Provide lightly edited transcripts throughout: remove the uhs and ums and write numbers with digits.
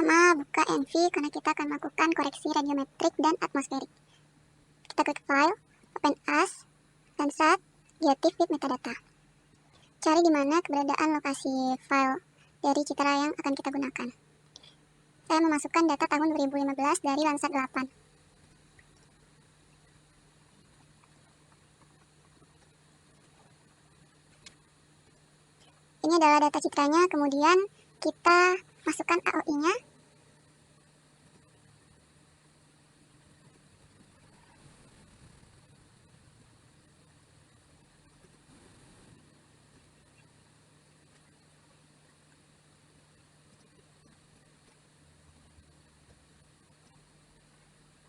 Pertama, buka NV karena kita akan melakukan koreksi radiometrik dan atmosferik. Kita klik File, Open As, Landsat, Geotiff with Metadata. Cari di mana keberadaan lokasi file dari Citra yang akan kita gunakan. Saya memasukkan data tahun 2015 dari Landsat 8. Ini adalah data citranya, kemudian kita masukkan AOI-nya.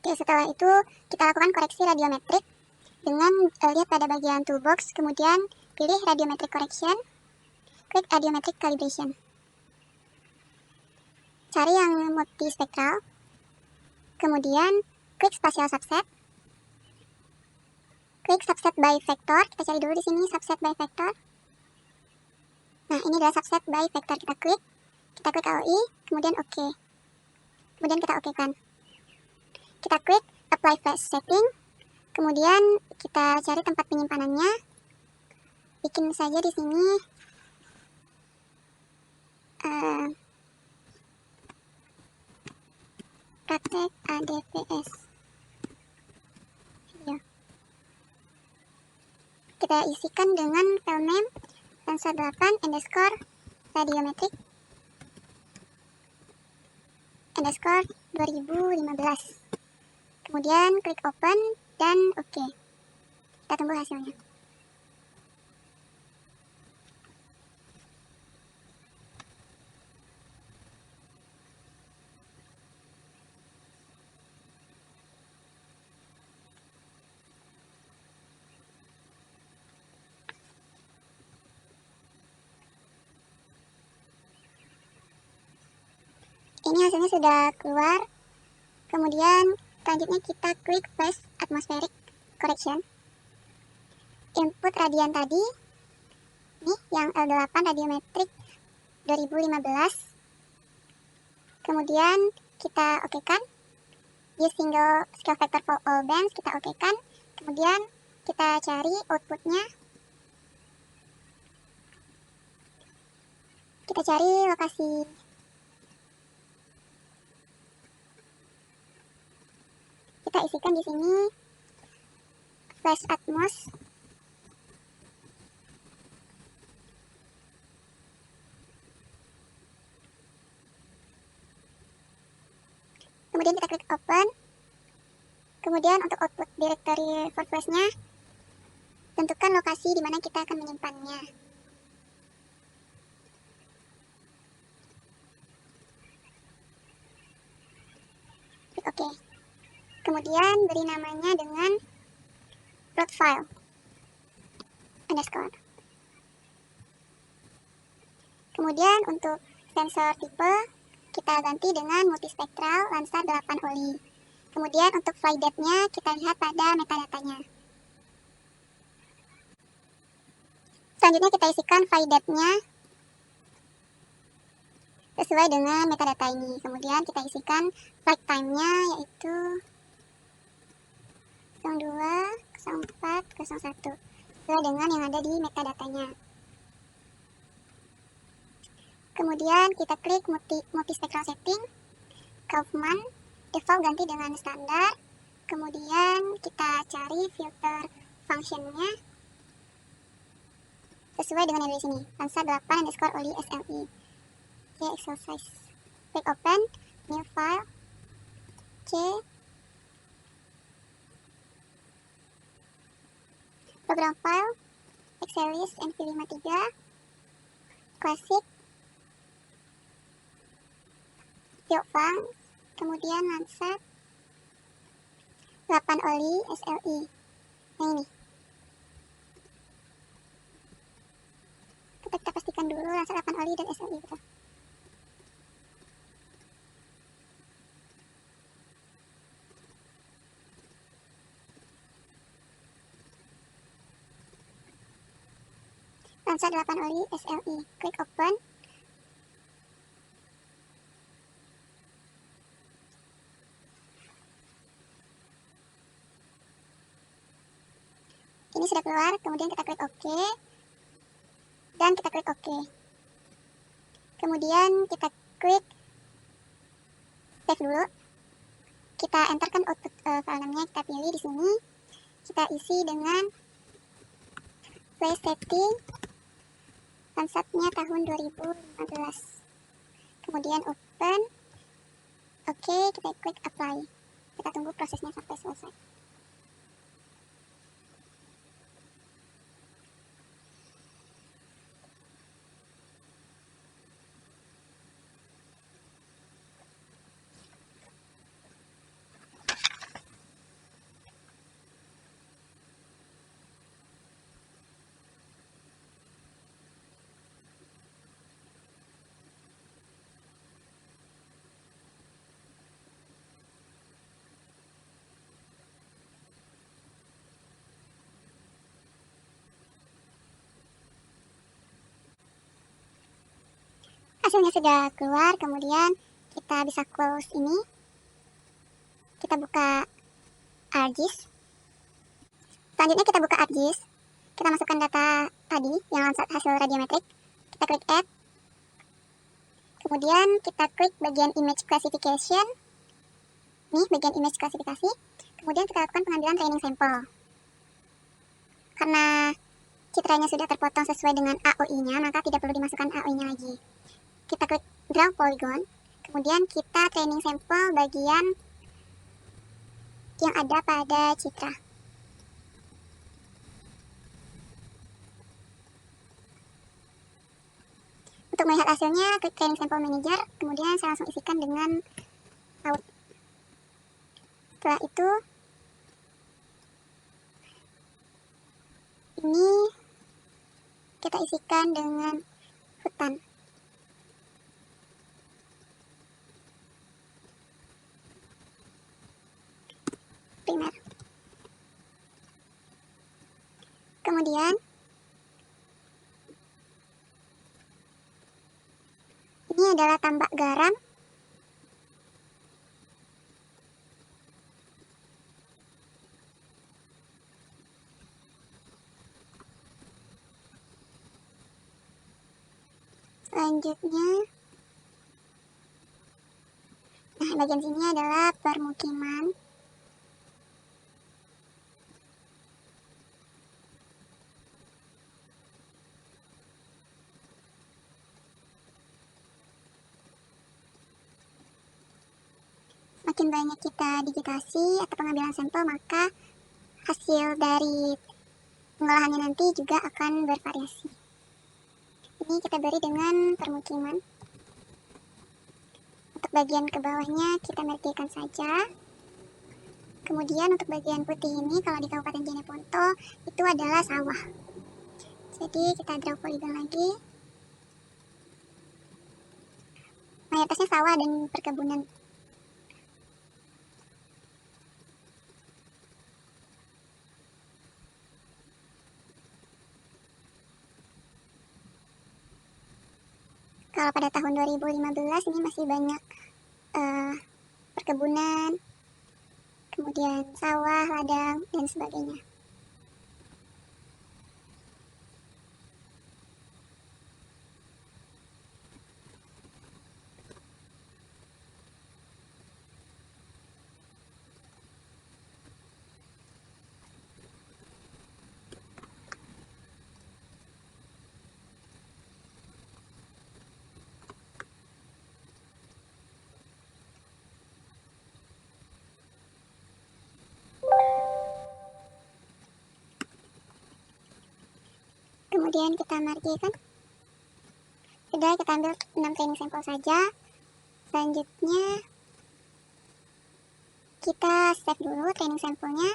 Oke, setelah itu kita lakukan koreksi radiometrik dengan lihat pada bagian toolbox, kemudian pilih radiometric correction, klik radiometric calibration. Cari yang multispektral, kemudian klik spatial subset, klik subset by vector. Kita cari dulu di sini subset by vector. Nah, ini adalah subset by vector. Kita klik AOI, kemudian OK. Kemudian kita OK-kan. Kita klik apply flash setting, kemudian kita cari tempat penyimpanannya. Bikin saja di sini praktek ADVS. Ya. Kita isikan dengan file name Landsat 8 underscore radiometric underscore 2015. Kemudian klik open dan OK. Kita tunggu hasilnya. Ini hasilnya sudah keluar. Kemudian selanjutnya kita klik Flash Atmospheric Correction. Input radian tadi, nih yang L8 radiometrik 2015. Kemudian kita OK-kan. Use single scale factor for all bands, kita OK-kan. Kemudian kita cari outputnya. Kita cari lokasi. Kita isikan di sini flash atmos. Kemudian kita klik open. Kemudian untuk output directory for flash-nya, tentukan lokasi di mana kita akan menyimpannya. Klik OK. Kemudian beri namanya dengan plot file underscore. Kemudian untuk sensor tipe kita ganti dengan multispektral Landsat 8 oli. Kemudian untuk flight depth-nya kita lihat pada metadatanya. Selanjutnya kita isikan flight depth-nya sesuai dengan metadata ini. Kemudian kita isikan flight time-nya yaitu 02, 04, 01 sesuai dengan yang ada di metadatanya. Kemudian kita klik multispectral setting, Kaufman, default ganti dengan standar. Kemudian kita cari filter function-nya sesuai dengan yang di sini, Landsat 8 underscore oli SLI. Oke, exercise. Klik open, new file, C, program file, Excelis NV53, classic, Geofang, kemudian Landsat 8 oli SLI. Nah ini. Kita pastikan dulu Landsat 8 oli dan SLI betul. Landsat 8 oli SLI. Klik open. Ini sudah keluar, kemudian kita klik OK dan kita klik OK. Kemudian kita klik save dulu. Kita enterkan output file namanya, kita pilih di sini. Kita isi dengan flash setting konsepnya tahun 2015. Kemudian open. Oke, kita klik apply. Kita tunggu prosesnya sampai selesai. Hasilnya sudah keluar, kemudian kita bisa close ini. Kita buka ArcGIS. Selanjutnya kita buka ArcGIS. Kita masukkan data tadi yang hasil radiometrik. Kita klik add. Kemudian kita klik bagian image classification. Nih, bagian image klasifikasi. Kemudian kita lakukan pengambilan training sampel. Karena citranya sudah terpotong sesuai dengan AOI-nya, maka tidak perlu dimasukkan AOI-nya lagi. Kita klik draw polygon, kemudian kita training sampel bagian yang ada pada citra. Untuk melihat hasilnya, klik training sample manager, kemudian saya langsung isikan dengan out. Setelah itu, ini kita isikan dengan hutan. Primer. Kemudian ini adalah tambak garam. Selanjutnya, nah bagian sini adalah permukiman. Semakin banyak kita digitasi atau pengambilan sampel, maka hasil dari pengolahannya nanti juga akan bervariasi. Ini kita beri dengan permukiman. Untuk bagian ke bawahnya kita mertikan saja. Kemudian untuk bagian putih ini, kalau di Kabupaten Jeneponto itu adalah sawah. Jadi kita draw polygon lagi. Mayoritasnya sawah dan perkebunan. Kalau pada tahun 2015 ini masih banyak perkebunan, kemudian sawah, ladang, dan sebagainya. Kemudian kita margikan. Sudah, kita ambil 6 training sampel saja. Selanjutnya kita save dulu training sampelnya.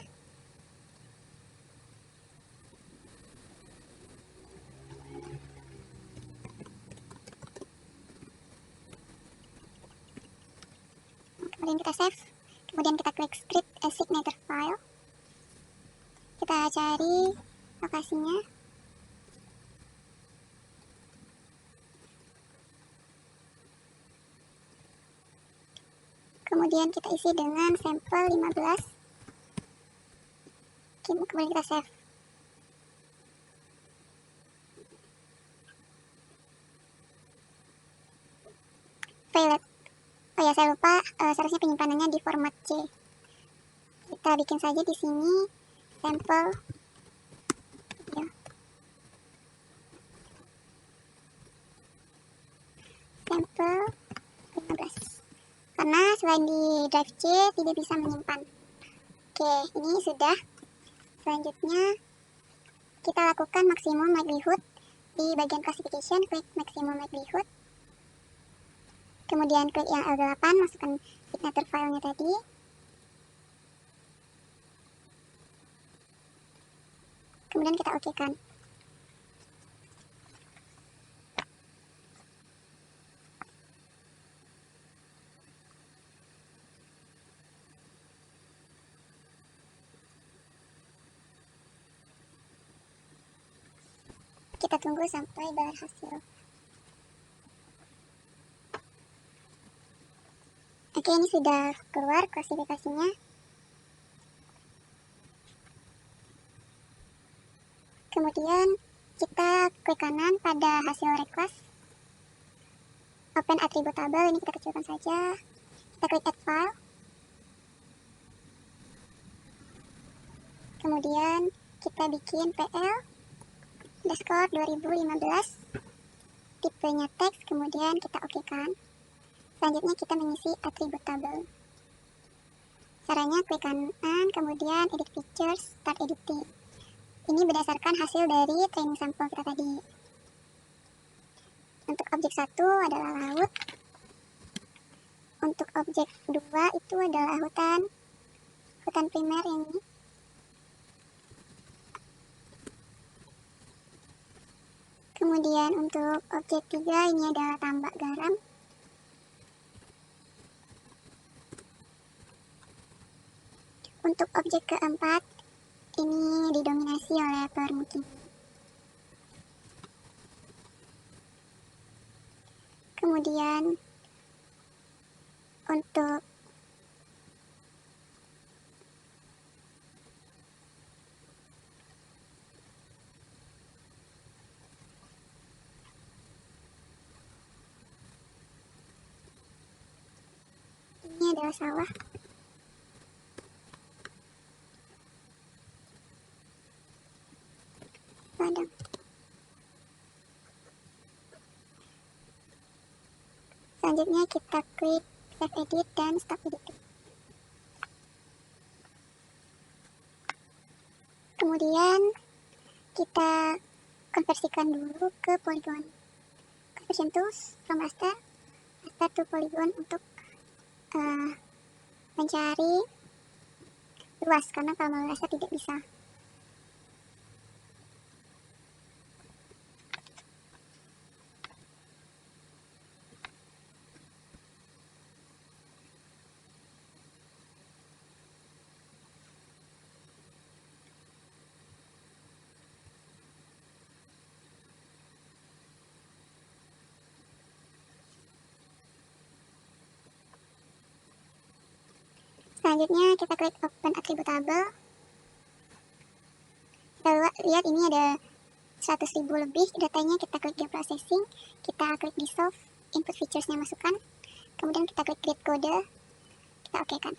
Kemudian kita save. Kemudian kita klik script as signature file. Kita cari lokasinya. Kemudian kita isi dengan sampel 15. Kemudian kita save. file. Oh ya, saya lupa, seharusnya penyimpanannya di format C. Kita bikin saja di sini sampel video. Sampel 15. Karena selain di drive C tidak bisa menyimpan. Oke, ini sudah. Selanjutnya kita lakukan maximum likelihood. Di bagian classification, klik maximum likelihood. Kemudian klik yang L8, masukkan signature filenya tadi. Kemudian kita oke-kan. Kita tunggu sampai berhasil. Oke, ini sudah keluar klasifikasinya. Kemudian kita klik kanan pada hasil request. Open attribute table, ini kita kecilkan saja. Kita klik add file. Kemudian kita bikin PL underscore 2015. Tipenya teks, kemudian kita oke-kan. Selanjutnya kita mengisi atribut table. Caranya klik kanan, kemudian edit features, start editing. Ini berdasarkan hasil dari training sampel kita tadi. Untuk objek 1 adalah laut. Untuk objek 2 itu adalah hutan primer yang ini. Kemudian untuk objek 3 ini adalah tambak garam. Untuk objek keempat ini didominasi oleh permukiman. Kemudian untuk ini adalah sawah. Ladang. Selanjutnya kita klik save edit dan stop editing. Kemudian kita konversikan dulu ke polygon. Conversion tools from raster to polygon untuk mencari luas, karena kalau raster tidak bisa. Selanjutnya kita klik open attribute table. Kita lihat ini ada 100.000 lebih datanya. Kita klik game processing, kita klik dissolve, input featuresnya masukkan, kemudian kita klik create code, kita oke-kan.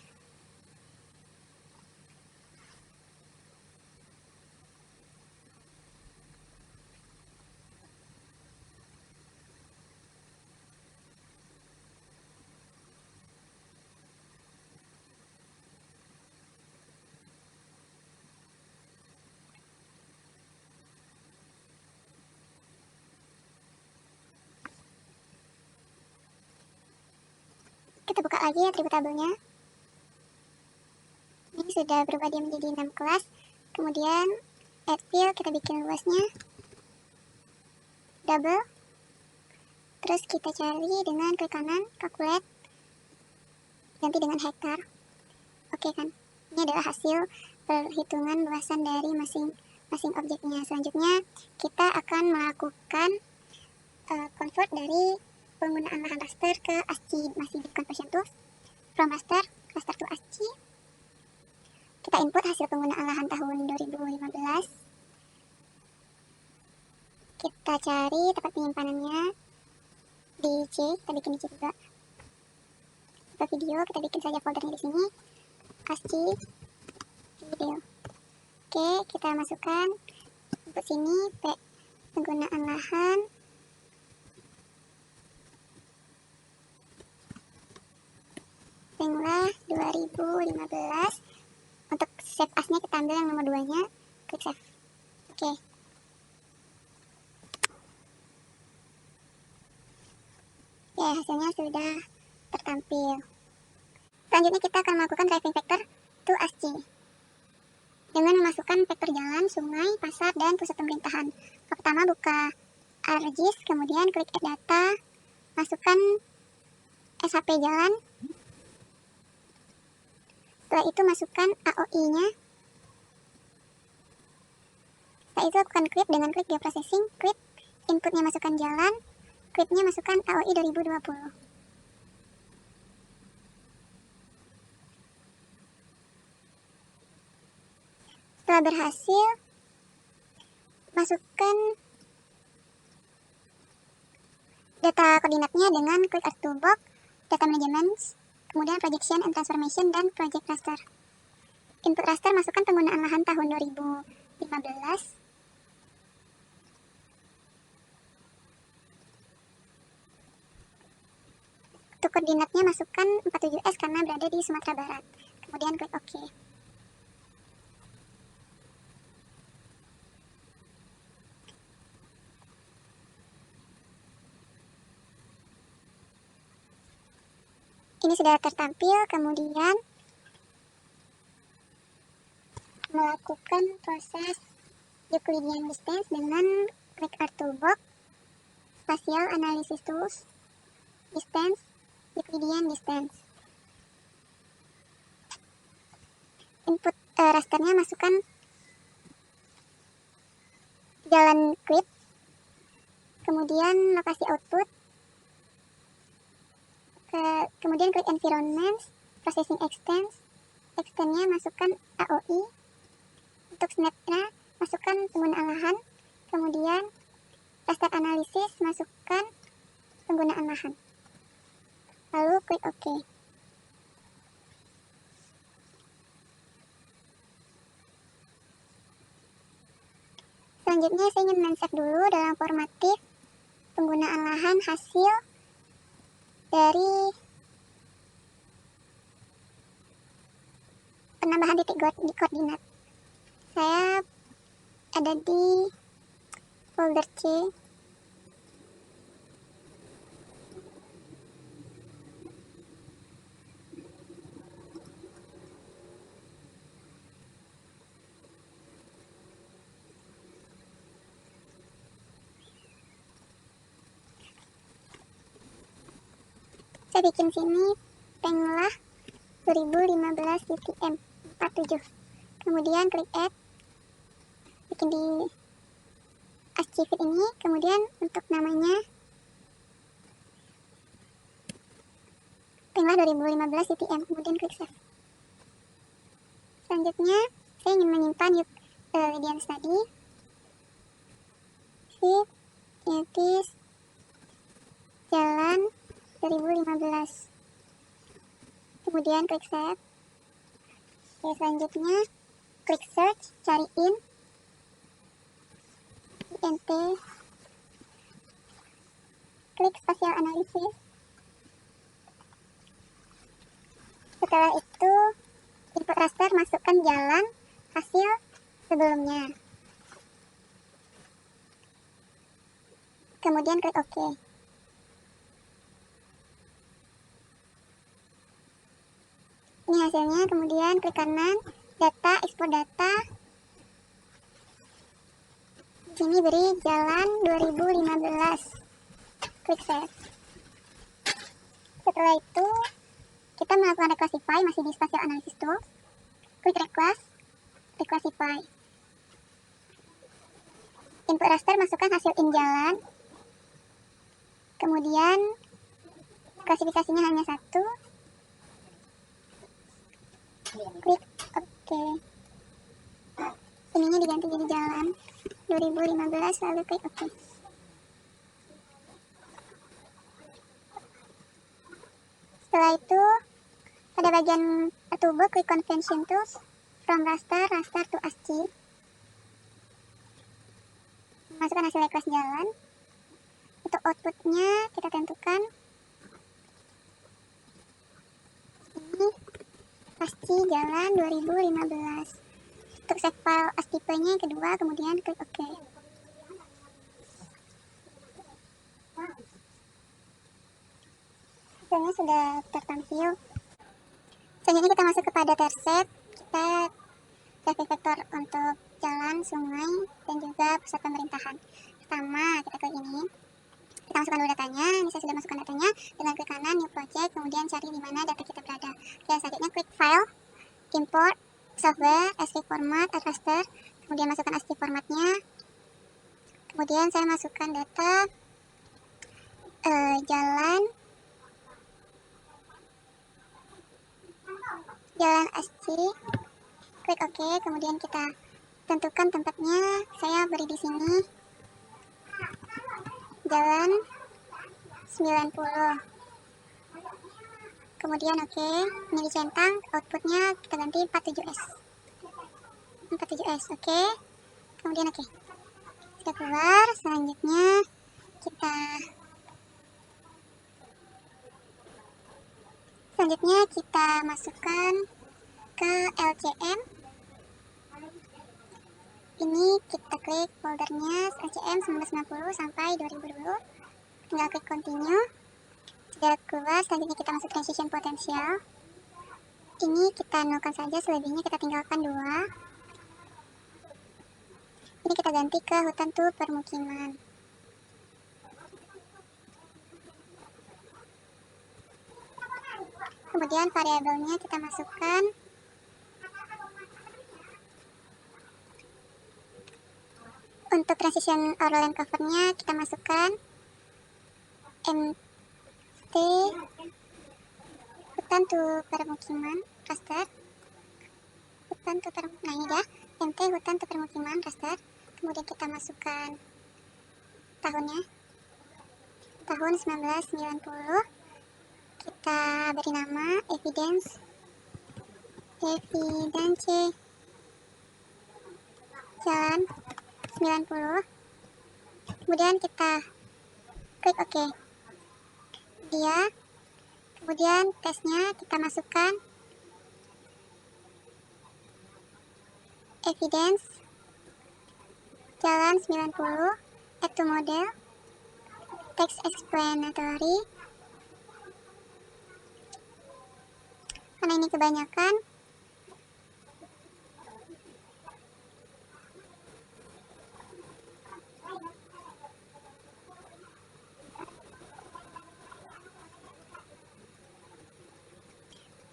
Kita buka lagi atribut tabelnya. Ini sudah berubah dia menjadi 6 kelas. Kemudian add fill, kita bikin luasnya double. Terus kita cari dengan klik kanan, calculate, ganti dengan hektar. Oke kan? Ini adalah hasil perhitungan luasan dari masing-masing objeknya. Selanjutnya kita akan melakukan convert dari penggunaan lahan raster ke ASCII, masih di conversion tools, from raster to ASCII. Kita input hasil penggunaan lahan tahun 2015. Kita cari tempat penyimpanannya di C, kita bikin di C juga. ke video, kita bikin saja foldernya di sini, ASCII video. Oke, kita masukkan untuk sini penggunaan lahan. Penglah 2015. Untuk save as-nya kita ambil yang nomor 2-nya, klik save. Oke. Ya, hasilnya sudah tertampil. Selanjutnya kita akan melakukan driving vector to ASCII dengan memasukkan vektor jalan, sungai, pasar, dan pusat pemerintahan. Pertama buka ArcGIS, kemudian klik add data, masukkan SHP jalan. Setelah itu masukkan AOI-nya. Setelah itu lakukan create dengan klik geoprocessing, create, inputnya masukkan jalan, create-nya masukkan AOI 2020. Setelah berhasil, masukkan data koordinatnya dengan klik Add Toolbox, Data Management, kemudian Projection and Transformation, dan Project Raster. Input raster masukkan penggunaan lahan tahun 2015. Untuk koordinatnya masukkan 47S karena berada di Sumatera Barat. Kemudian klik OK. Ini sudah tertampil, kemudian melakukan proses Euclidean Distance dengan klik Art Toolbox, Spatial Analysis Tools, Distance, Euclidean Distance. Input rasternya masukkan jalan quit, kemudian lokasi output, kemudian klik environment, processing extendnya masukkan AOI, untuk snapnya masukkan penggunaan lahan, kemudian raster analisis masukkan penggunaan lahan, lalu klik OK. Selanjutnya saya ingin men-save dulu dalam formatif penggunaan lahan hasil dari penambahan titik di koordinat. Saya ada di folder C. Saya bikin sini Penglah 2015 UTM 47. Kemudian klik add, bikin di ASCII feed ini, kemudian untuk namanya Penglah 2015 UTM, kemudian klik save. Selanjutnya saya ingin menyimpan Euclidean Study, feed, Yetis, jalan 2015, kemudian klik save. Oke, selanjutnya klik search, cariin INT, klik spatial analysis. Setelah itu input raster masukkan jalan hasil sebelumnya, kemudian klik OK. Ini hasilnya, kemudian klik kanan, data, ekspor data. Di sini beri jalan 2015. Klik save. Setelah itu kita melakukan reclassify, masih di spatial analysis tool. Klik reclassify. Input raster masukkan hasil in jalan. Kemudian klasifikasinya hanya 1. Klik OK. Ininya diganti jadi jalan 2015, lalu klik OK. Setelah itu Pada bagian tubuh, klik convention tools from raster to ASCII. Masukkan hasil request jalan. Untuk outputnya kita tentukan ini ASCII jalan 2015. Untuk save file ASCII-nya yang kedua, kemudian klik OK. Hasilnya sudah tertampil. Selanjutnya kita masuk kepada terset. Kita cari vektor untuk jalan, sungai, dan juga pusat pemerintahan. Pertama, kita klik ini. Kita masukkan dulu datanya. Ini saya sudah masukkan datanya. Dengan klik kanan, new project, kemudian cari di mana data kita berada. Oke, selanjutnya klik file, import, software, ASCII format, raster. Kemudian masukkan ASCII formatnya. Kemudian saya masukkan data jalan ASCII. Klik OK, kemudian kita tentukan tempatnya. Saya beri di sini jalan 90. Kemudian OK, ini dicentang, outputnya kita ganti 47S. OK. Kemudian OK, sudah keluar. Selanjutnya kita masukkan ke LCM. Ini kita klik foldernya LCM 1990 sampai 2000 dulu. Tinggal klik continue. Sudah keluar. Selanjutnya kita masuk transition potensial. Ini kita nolkan saja, selebihnya kita tinggalkan 2. Ini kita ganti ke hutan tuh permukiman. Kemudian variabelnya kita masukkan untuk transition overland covernya kita masukkan mt hutan tuh permukiman raster. Nah ini dia mt hutan tuh permukiman raster. Kemudian kita masukkan tahunnya, tahun 1990. Kita beri nama evidence jalan 90. Kemudian kita klik OK. Kemudian tesnya kita masukkan evidence jalan 90, add to model, text explanatory. Karena ini kebanyakan,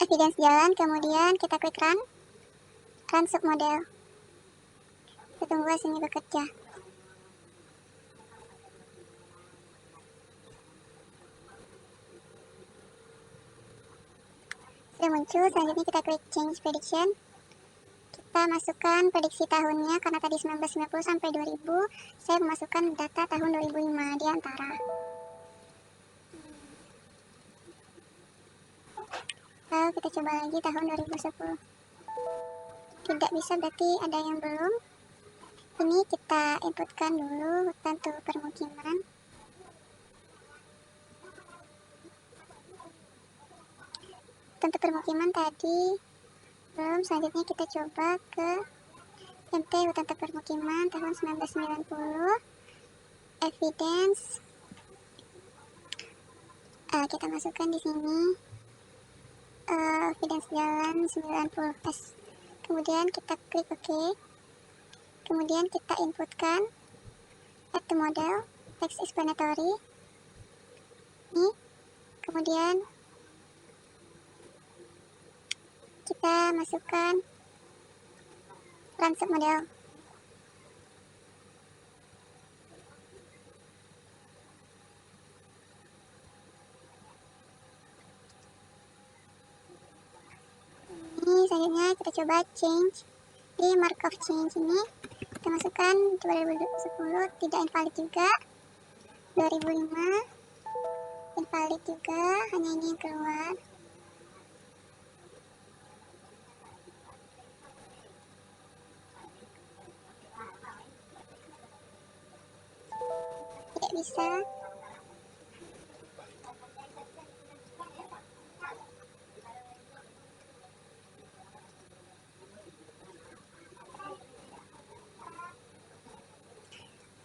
evidence jalan, kemudian kita klik run submodel. Kita tunggu hasilnya bekerja. Sudah muncul. Selanjutnya kita klik change prediction. Kita masukkan prediksi tahunnya, karena tadi 1990 sampai 2000, saya memasukkan data tahun 2005 di antara. Lalu kita coba lagi tahun 2010. Tidak bisa, berarti ada yang belum. Ini kita inputkan dulu hutan tuh permukiman. Hutan tuh permukiman tadi belum. Selanjutnya kita coba ke mt hutan tuh permukiman tahun 1990. Evidence. Kita masukkan di sini evidence jalan 90S. Kemudian kita klik OK. Kemudian kita inputkan add to model, text explanatory. Ini. Kemudian kita masukkan run submodel. Ini selanjutnya kita coba change. Di mark of change ini kita masukkan 2010, tidak invalid juga. 2005 invalid juga, hanya ini yang keluar. bisa.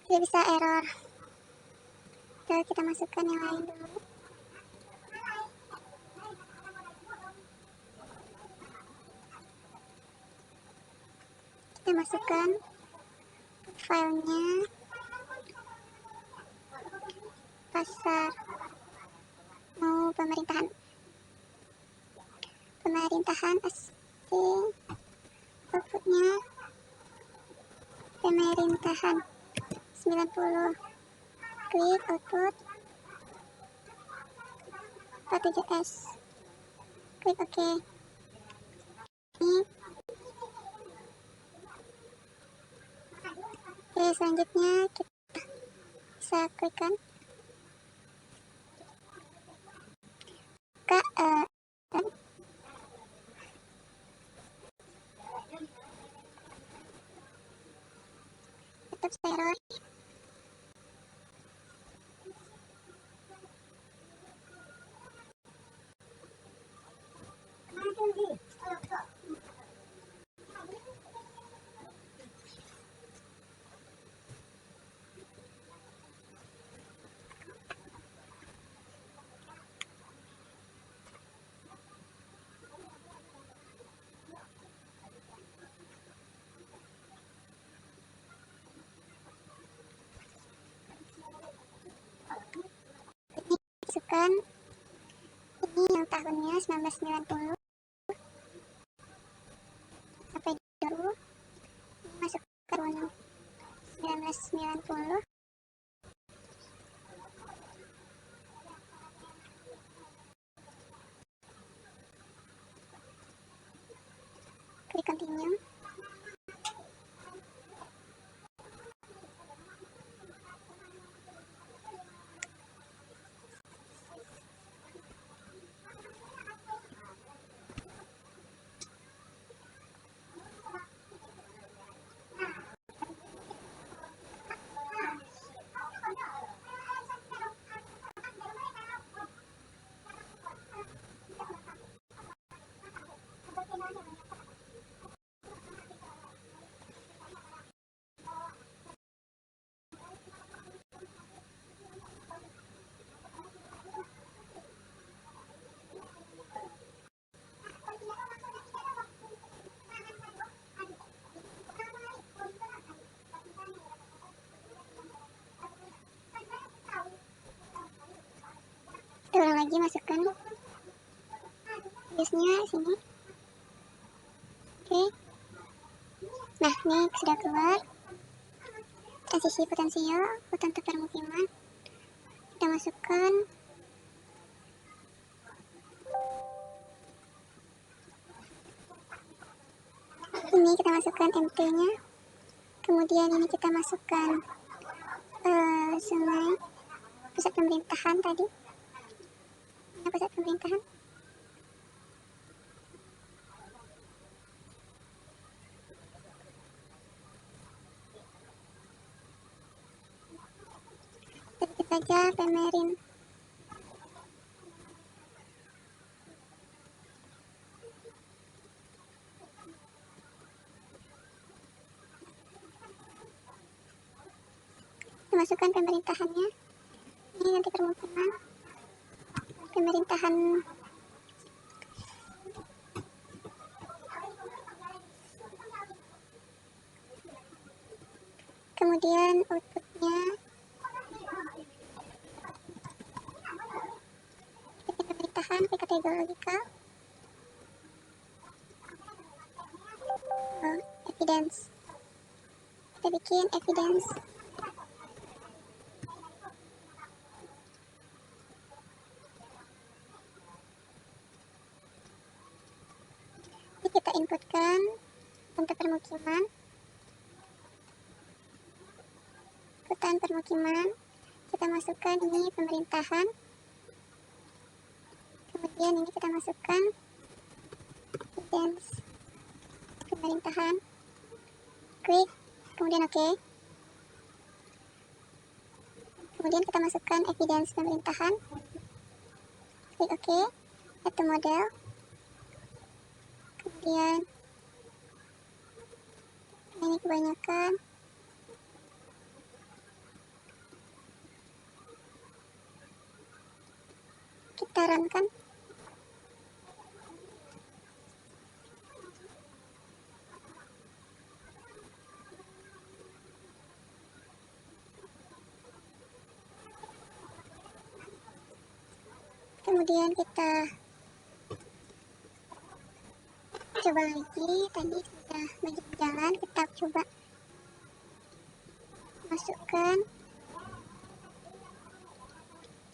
Dia bisa error. Oke, kita masukkan yang lain dulu. Kita masukkan filenya, pasar, mau pemerintahan asing, outputnya pemerintahan 90, klik output 47S, klik OK. Ini oke, selanjutnya kita bisa klikkan tetap error. Masukkan ini yang tahunnya 1990 sampai dulu, masukkan 1990. Klik continue. Ulang lagi, masukkan biasnya sini. Oke, nah ini sudah keluar transisi potensial hutan permukiman. Kita masukkan ini, kita masukkan MT nya, kemudian ini kita masukkan sungai, pusat pemerintahan tadi, pusat pemerintahan. Ketik saja pemerin. Masukkan pemerintahannya. Ini nanti permukiman, pemerintahan kemudian outputnya pemerintahan kategorikal, evidence. Kita bikin evidence. Ini kita inputkan untuk permukiman, hutan permukiman. Kita masukkan ini pemerintahan, kemudian ini kita masukkan evidence pemerintahan, klik, kemudian OK. Kemudian kita masukkan evidence pemerintahan. Klik OK. Add to model. Kemudian ini kebanyakan. Kita runkan. Kemudian kita coba lagi. Tadi sudah berjalan, kita coba masukkan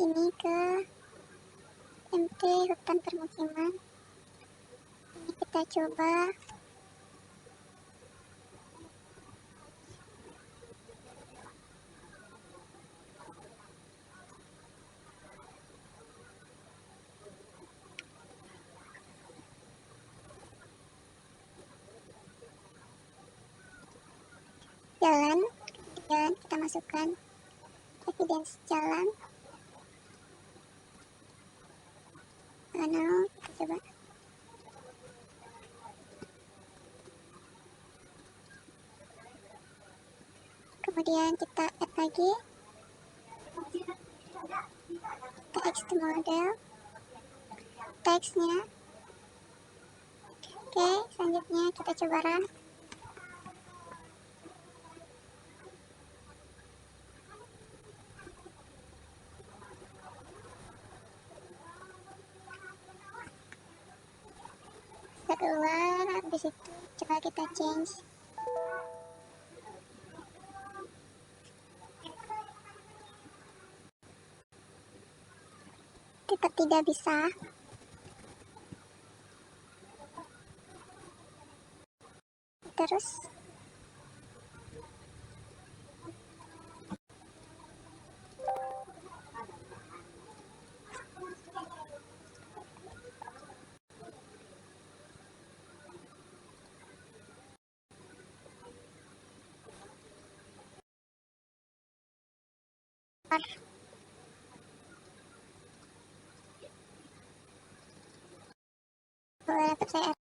ini ke MT hutan permukiman. Ini kita coba jalan, kemudian kita masukkan evidence jalan. Lalu kita coba kemudian kita add lagi, kita extend model teksnya. Oke, selanjutnya kita coba run. Kita keluar, habis itu coba kita change. Tetap tidak bisa. Terus laptop saya